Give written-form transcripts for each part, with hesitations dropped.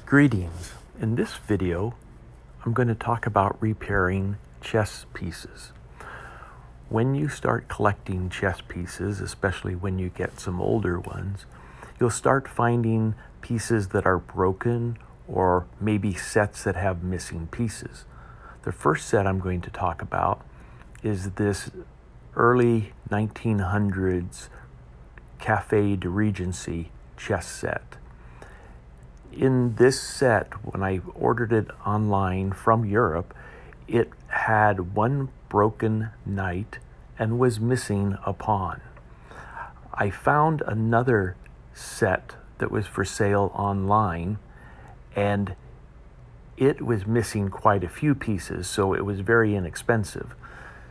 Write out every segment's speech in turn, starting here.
Greetings. In this video, I'm going to talk about repairing chess pieces. When you start collecting chess pieces, especially when you get some older ones, you'll start finding pieces that are broken or maybe sets that have missing pieces. The first set I'm going to talk about is this early 1900s Café de Regency chess set. In this set, when I ordered it online from Europe, it had one broken knight and was missing a pawn. I found another set that was for sale online, and it was missing quite a few pieces, so it was very inexpensive.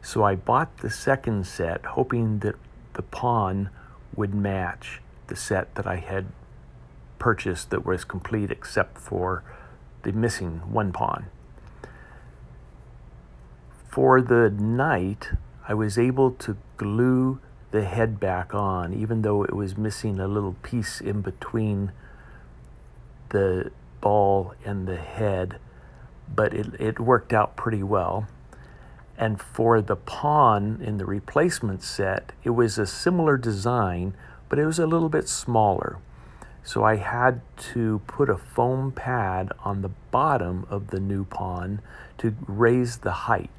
So I bought the second set, hoping that the pawn would match the set that I had purchased that was complete except for the missing one pawn. For the knight, I was able to glue the head back on, even though it was missing a little piece in between the ball and the head, but it worked out pretty well. And for the pawn in the replacement set, it was a similar design, but it was a little bit smaller. So I had to put a foam pad on the bottom of the new pawn to raise the height.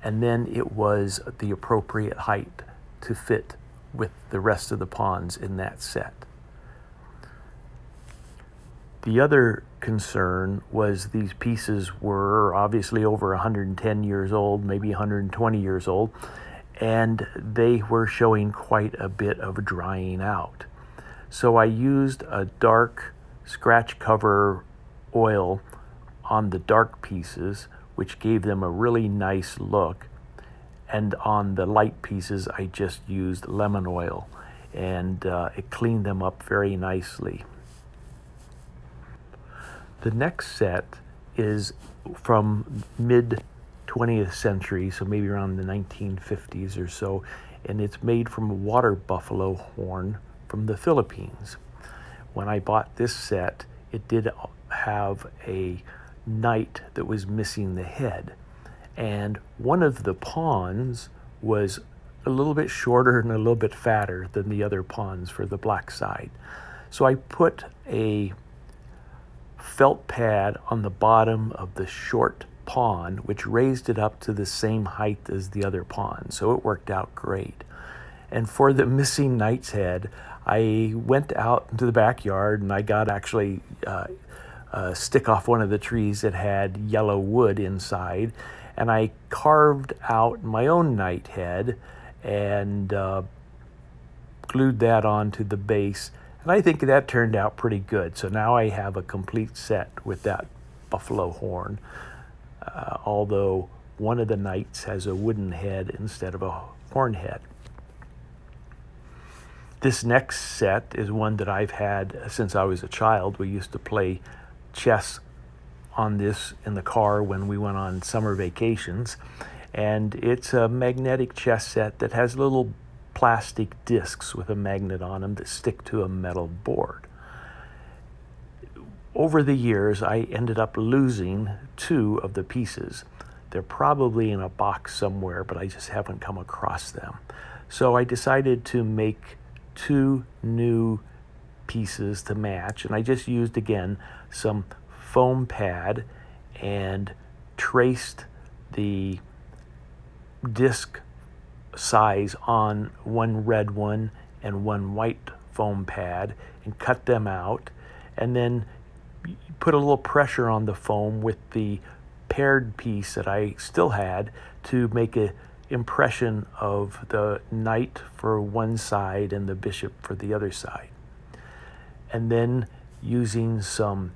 And then it was the appropriate height to fit with the rest of the pawns in that set. The other concern was these pieces were obviously over 110 years old, maybe 120 years old, and they were showing quite a bit of drying out. So I used a dark scratch cover oil on the dark pieces, which gave them a really nice look. And on the light pieces, I just used lemon oil, and it cleaned them up very nicely. The next set is from mid-20th century, so maybe around the 1950s or so, and it's made from a water buffalo horn from the Philippines. When I bought this set, it did have a knight that was missing the head, and one of the pawns was a little bit shorter and a little bit fatter than the other pawns for the black side. So I put a felt pad on the bottom of the short pawn, which raised it up to the same height as the other pawn, so it worked out great. And for the missing knight's head, I went out into the backyard and I got actually a stick off one of the trees that had yellow wood inside, and I carved out my own knight head and glued that onto the base, and I think that turned out pretty good. So now I have a complete set with that buffalo horn, although one of the knights has a wooden head instead of a horn head. This next set is one that I've had since I was a child. We used to play chess on this in the car when we went on summer vacations. And it's a magnetic chess set that has little plastic discs with a magnet on them that stick to a metal board. Over the years, I ended up losing two of the pieces. They're probably in a box somewhere, but I just haven't come across them. So I decided to make two new pieces to match, and I just used again some foam pad and traced the disc size on one red one and one white foam pad and cut them out, and then put a little pressure on the foam with the paired piece that I still had to make a impression of the knight for one side and the bishop for the other side. And then using some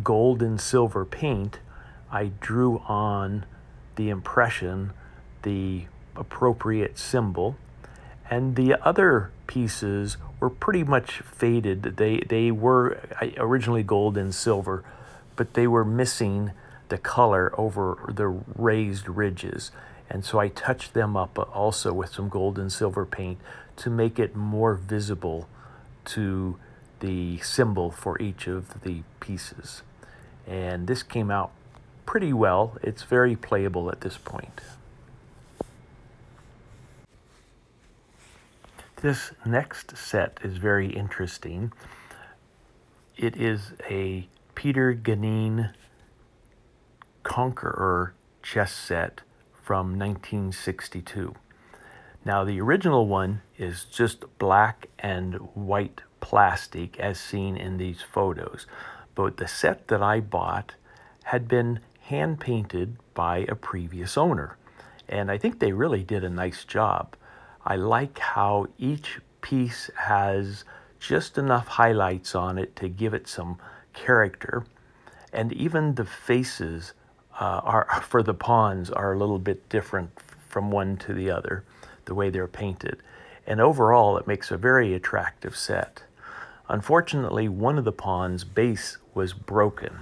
gold and silver paint, I drew on the impression the appropriate symbol, and the other pieces were pretty much faded. They were originally gold and silver, but they were missing the color over the raised ridges. And so I touched them up also with some gold and silver paint to make it more visible to the symbol for each of the pieces. And this came out pretty well. It's very playable at this point. This next set is very interesting. It is a Peter Ganin Conqueror chess set from 1962. Now the original one is just black and white plastic as seen in these photos, but the set that I bought had been hand painted by a previous owner, and I think they really did a nice job. I like how each piece has just enough highlights on it to give it some character, and even the faces for the pawns are a little bit different from one to the other, the way they're painted. And overall, it makes a very attractive set. Unfortunately, one of the pawns' base was broken,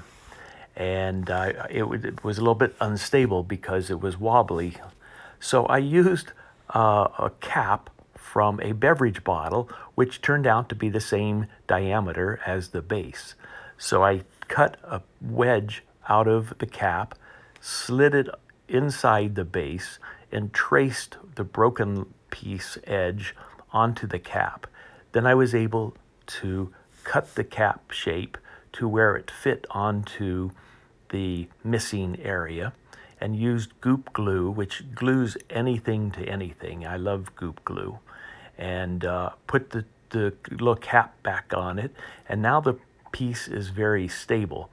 and it was a little bit unstable because it was wobbly. So I used a cap from a beverage bottle, which turned out to be the same diameter as the base. So I cut a wedge out of the cap, slid it inside the base, and traced the broken piece edge onto the cap. Then I was able to cut the cap shape to where it fit onto the missing area, and used goop glue, which glues anything to anything. I love goop glue. And put the little cap back on it, and now the piece is very stable.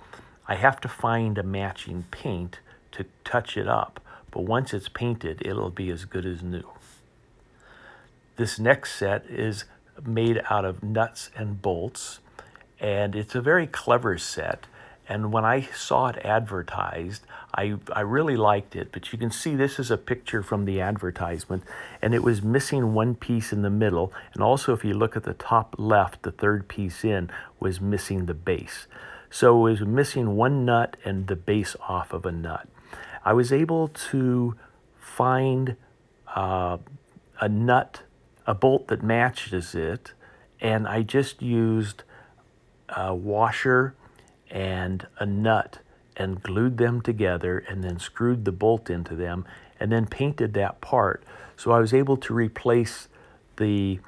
I have to find a matching paint to touch it up, but once it's painted, it'll be as good as new. This next set is made out of nuts and bolts, and it's a very clever set. And when I saw it advertised, I really liked it. But you can see this is a picture from the advertisement, and it was missing one piece in the middle. And also, if you look at the top left, the third piece in was missing the base. So it was missing one nut and the base off of a nut. I was able to find a bolt that matches it, and I just used a washer and a nut and glued them together, and then screwed the bolt into them, and then painted that part. So I was able to replace the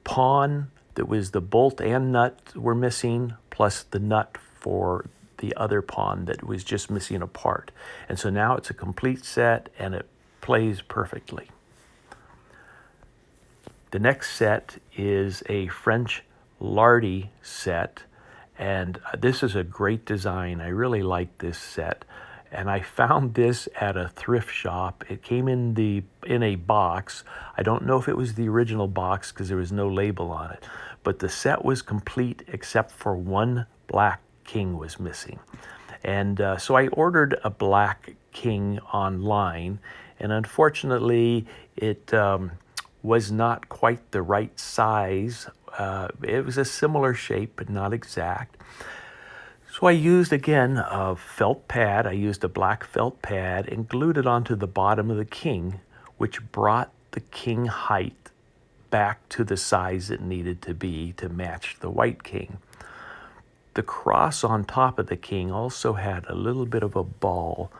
pawn that was the bolt and nut were missing, plus the nut for the other pawn that was just missing a part. And so now it's a complete set, and it plays perfectly. The next set is a French Lardy set, and this is a great design. I really like this set, and I found this at a thrift shop. It came in a box. I don't know if it was the original box because there was no label on it, but the set was complete except for one black king was missing. And so I ordered a black king online, and unfortunately it was not quite the right size. It was a similar shape, but not exact. So I used, again, a felt pad. I used a black felt pad and glued it onto the bottom of the king, which brought the king height back to the size it needed to be to match the white king. The cross on top of the king also had a little bit of a ball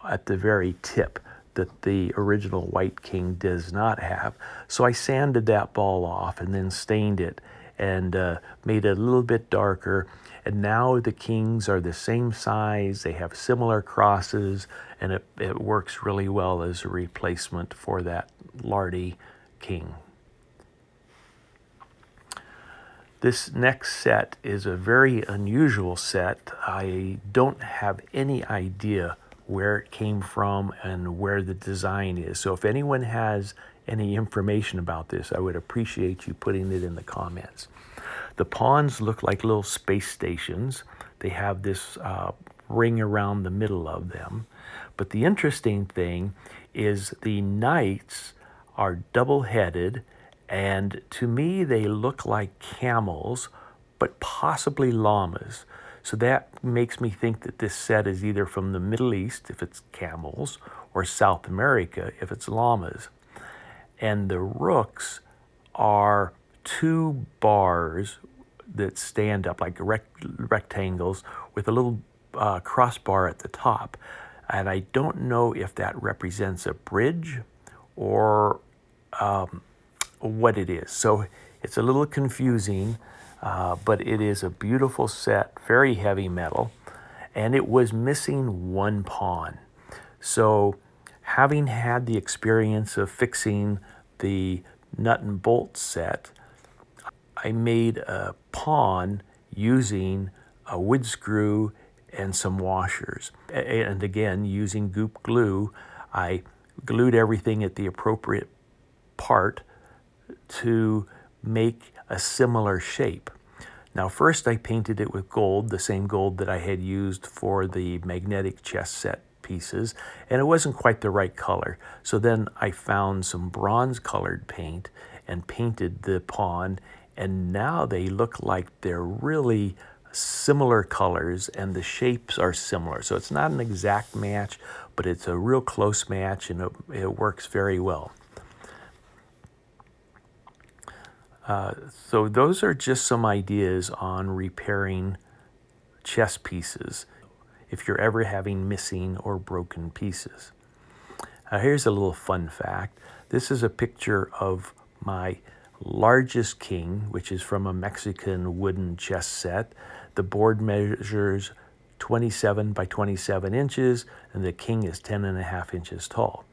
at the very tip that the original white king does not have. So I sanded that ball off and then stained it and made it a little bit darker. And now the kings are the same size, they have similar crosses, and it works really well as a replacement for that Lardy king. This next set is a very unusual set. I don't have any idea where it came from and where the design is. So if anyone has any information about this, I would appreciate you putting it in the comments. The pawns look like little space stations. They have this ring around the middle of them. But the interesting thing is the knights are double-headed, and to me they look like camels, but possibly llamas. So that makes me think that this set is either from the Middle East, if it's camels, or South America, if it's llamas. And the rooks are two bars that stand up like rectangles with a little crossbar at the top. And I don't know if that represents a bridge or what it is. So it's a little confusing, but it is a beautiful set, very heavy metal, and it was missing one pawn. So having had the experience of fixing the nut and bolt set, I made a pawn using a wood screw and some washers. And again, using goop glue, I glued everything at the appropriate part to make a similar shape. Now first I painted it with gold, the same gold that I had used for the magnetic chess set pieces, and it wasn't quite the right color. So then I found some bronze colored paint and painted the pawn, and now they look like they're really similar colors and the shapes are similar. So it's not an exact match, but it's a real close match, and it works very well. So those are just some ideas on repairing chess pieces if you're ever having missing or broken pieces. Here's a little fun fact. This is a picture of my largest king, which is from a Mexican wooden chess set. The board measures 27 by 27 inches, and the king is 10.5 inches tall.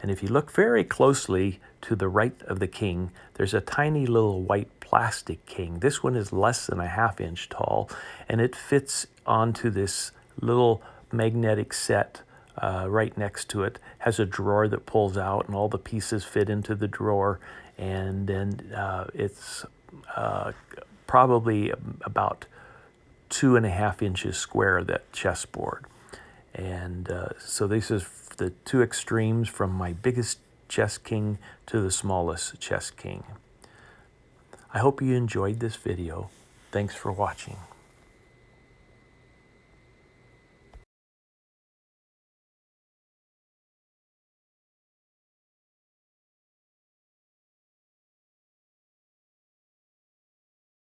And if you look very closely to the right of the king, there's a tiny little white plastic king. This one is less than 1/2 inch tall, and it fits onto this little magnetic set right next to it. Has a drawer that pulls out, and all the pieces fit into the drawer. And then it's probably about 2.5 inches square, that chessboard. And so this is the two extremes, from my biggest chess king to the smallest chess king. I hope you enjoyed this video. Thanks for watching.